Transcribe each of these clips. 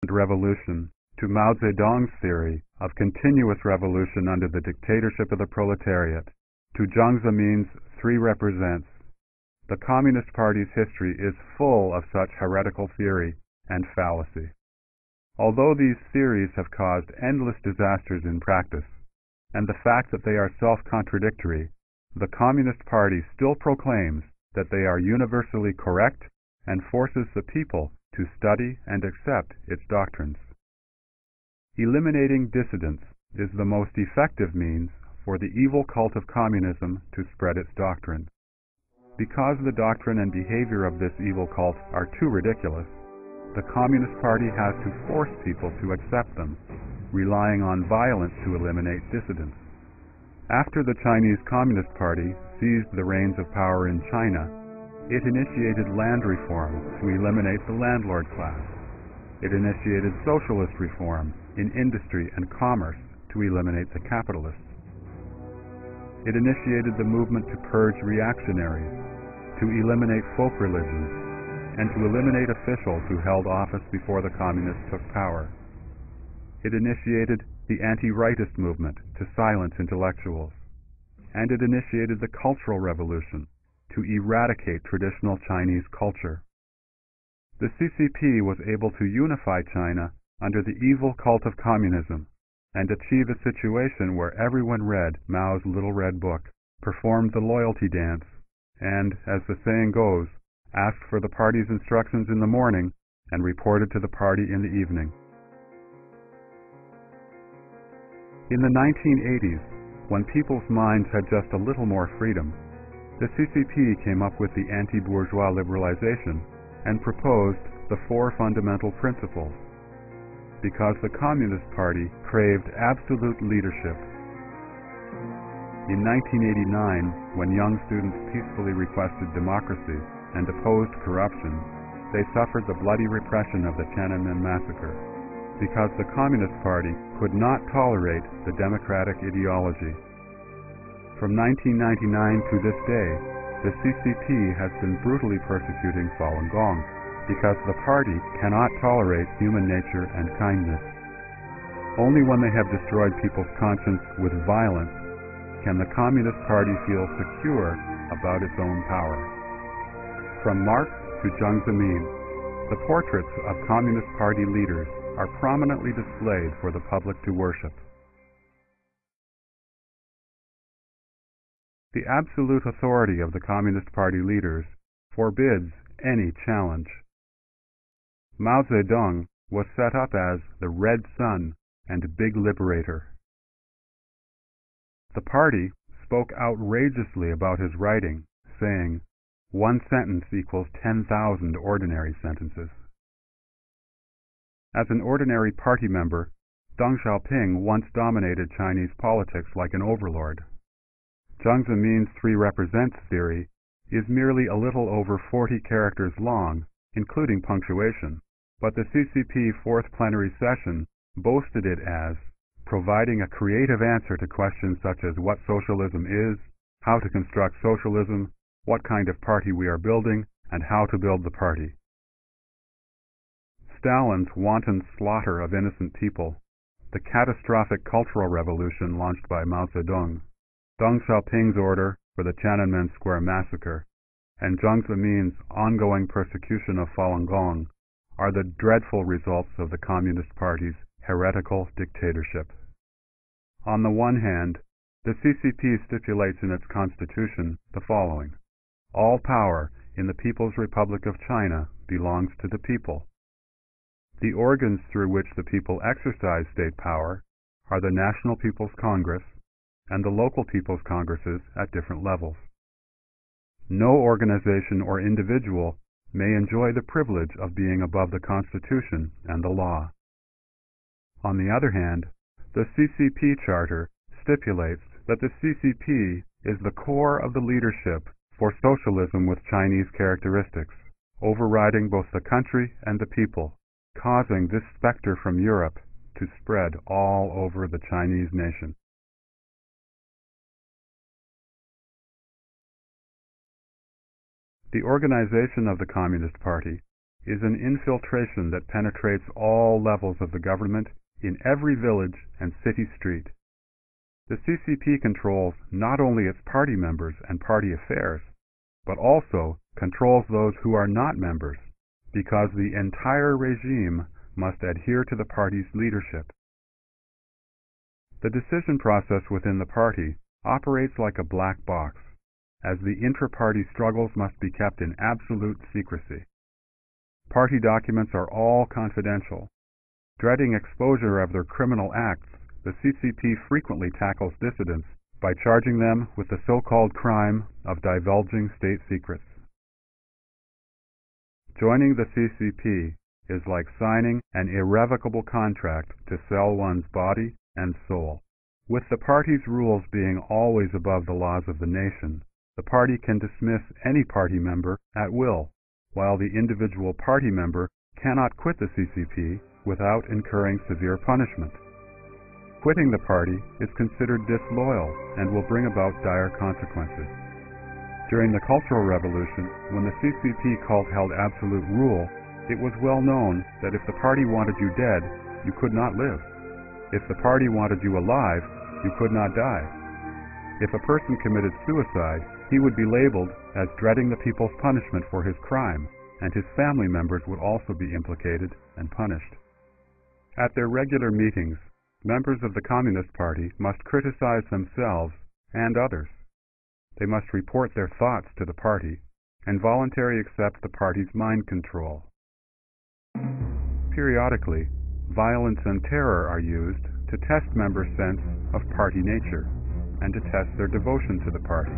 revolution to Mao Zedong's theory of continuous revolution under the dictatorship of the proletariat, to Jiang Zemin's three represents, the Communist Party's history is full of such heretical theory and fallacy. Although these theories have caused endless disasters in practice, and the fact that they are self-contradictory, the Communist Party still proclaims that they are universally correct and forces the people to study and accept its doctrines. Eliminating dissidents is the most effective means for the evil cult of communism to spread its doctrine. Because the doctrine and behavior of this evil cult are too ridiculous, the Communist Party has to force people to accept them, relying on violence to eliminate dissidents. After the Chinese Communist Party seized the reins of power in China, it initiated land reform to eliminate the landlord class. It initiated socialist reform in industry and commerce to eliminate the capitalists. It initiated the movement to purge reactionaries, to eliminate folk religions, and to eliminate officials who held office before the communists took power. It initiated the anti-rightist movement to silence intellectuals, and it initiated the Cultural Revolution to eradicate traditional Chinese culture. The CCP was able to unify China under the evil cult of communism and achieve a situation where everyone read Mao's Little Red Book, performed the loyalty dance, and, as the saying goes, asked for the party's instructions in the morning and reported to the party in the evening. In the 1980s, when people's minds had just a little more freedom, the CCP came up with the anti-bourgeois liberalization and proposed the four fundamental principles. Because the Communist Party craved absolute leadership. In 1989, when young students peacefully requested democracy and opposed corruption, they suffered the bloody repression of the Tiananmen massacre, because the Communist Party could not tolerate the democratic ideology. From 1999 to this day, the CCP has been brutally persecuting Falun Gong because the party cannot tolerate human nature and kindness. Only when they have destroyed people's conscience with violence can the Communist Party feel secure about its own power. From Marx to Jiang Zemin, the portraits of Communist Party leaders are prominently displayed for the public to worship. The absolute authority of the Communist Party leaders forbids any challenge. Mao Zedong was set up as the Red Sun and Big Liberator. The party spoke outrageously about his writing, saying, "One sentence equals 10,000 ordinary sentences." As an ordinary party member, Deng Xiaoping once dominated Chinese politics like an overlord. Jiang Zemin's three represents theory is merely a little over 40 characters long, including punctuation, but the CCP fourth plenary session boasted it as providing a creative answer to questions such as what socialism is, how to construct socialism, what kind of party we are building, and how to build the party. Stalin's wanton slaughter of innocent people, the catastrophic cultural revolution launched by Mao Zedong, Deng Xiaoping's order for the Tiananmen Square massacre, and Jiang Zemin's ongoing persecution of Falun Gong are the dreadful results of the Communist Party's heretical dictatorship. On the one hand, the CCP stipulates in its constitution the following: all power in the People's Republic of China belongs to the people. The organs through which the people exercise state power are the National People's Congress and the local people's congresses at different levels. No organization or individual may enjoy the privilege of being above the Constitution and the law. On the other hand, the CCP Charter stipulates that the CCP is the core of the leadership for socialism with Chinese characteristics, overriding both the country and the people, causing this specter from Europe to spread all over the Chinese nation. The organization of the Communist Party is an infiltration that penetrates all levels of the government in every village and city street. The CCP controls not only its party members and party affairs, but also controls those who are not members, because the entire regime must adhere to the party's leadership. The decision process within the party operates like a black box, as the intra-party struggles must be kept in absolute secrecy. Party documents are all confidential. Dreading exposure of their criminal acts, the CCP frequently tackles dissidents by charging them with the so-called crime of divulging state secrets. Joining the CCP is like signing an irrevocable contract to sell one's body and soul. With the party's rules being always above the laws of the nation, the party can dismiss any party member at will, while the individual party member cannot quit the CCP without incurring severe punishment. Quitting the party is considered disloyal and will bring about dire consequences. During the Cultural Revolution, when the CCP cult held absolute rule, it was well known that if the party wanted you dead, you could not live. If the party wanted you alive, you could not die. If a person committed suicide, he would be labeled as dreading the people's punishment for his crime, and his family members would also be implicated and punished. At their regular meetings, members of the Communist Party must criticize themselves and others. They must report their thoughts to the party and voluntarily accept the party's mind control. Periodically, violence and terror are used to test members' sense of party nature and to test their devotion to the party,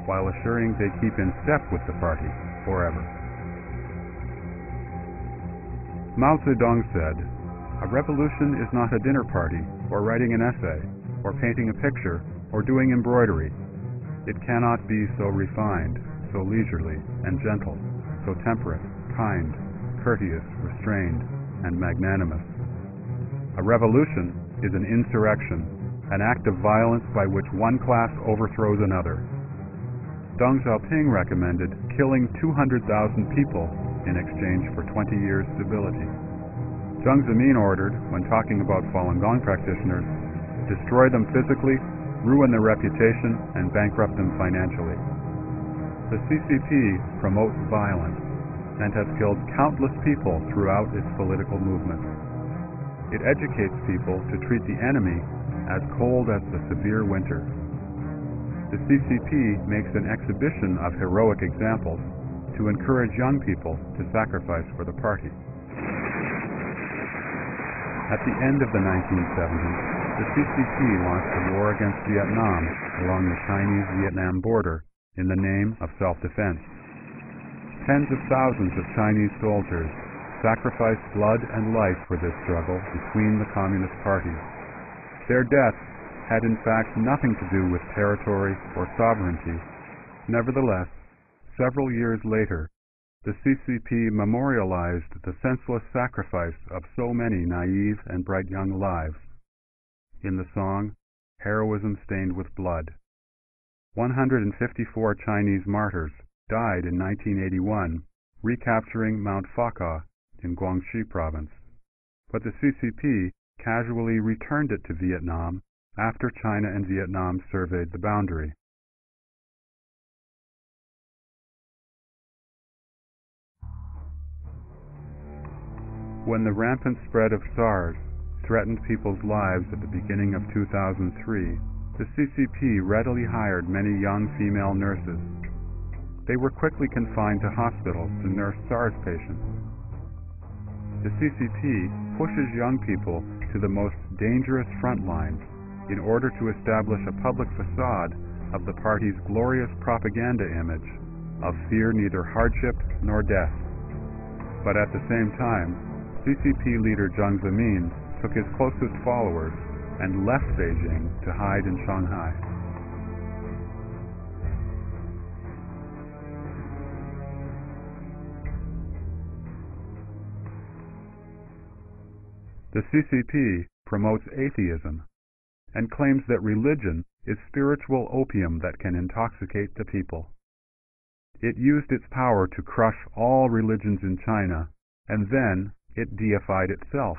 while assuring they keep in step with the party forever. Mao Zedong said, "A revolution is not a dinner party, or writing an essay, or painting a picture, or doing embroidery. It cannot be so refined, so leisurely and gentle, so temperate, kind, courteous, restrained, and magnanimous. A revolution is an insurrection, an act of violence by which one class overthrows another." Deng Xiaoping recommended killing 200,000 people in exchange for 20 years' stability. Jiang Zemin ordered, when talking about Falun Gong practitioners, destroy them physically, ruin their reputation, and bankrupt them financially. The CCP promotes violence and has killed countless people throughout its political movement. It educates people to treat the enemy as cold as the severe winter. The CCP makes an exhibition of heroic examples to encourage young people to sacrifice for the party. At the end of the 1970s, the CCP launched a war against Vietnam along the Chinese-Vietnam border in the name of self-defense. Tens of thousands of Chinese soldiers sacrificed blood and life for this struggle between the Communist parties. Their deaths had in fact nothing to do with territory or sovereignty. Nevertheless, several years later, the CCP memorialized the senseless sacrifice of so many naive and bright young lives in the song, "Heroism Stained with Blood." 154 Chinese martyrs died in 1981, recapturing Mount Fakha in Guangxi province. But the CCP casually returned it to Vietnam after China and Vietnam surveyed the boundary. When the rampant spread of SARS threatened people's lives at the beginning of 2003, the CCP readily hired many young female nurses. They were quickly confined to hospitals to nurse SARS patients. The CCP pushes young people to the most dangerous front lines in order to establish a public facade of the party's glorious propaganda image of fear neither hardship nor death. But at the same time, CCP leader Jiang Zemin took his closest followers and left Beijing to hide in Shanghai. The CCP promotes atheism and claims that religion is spiritual opium that can intoxicate the people. It used its power to crush all religions in China and then it deified itself.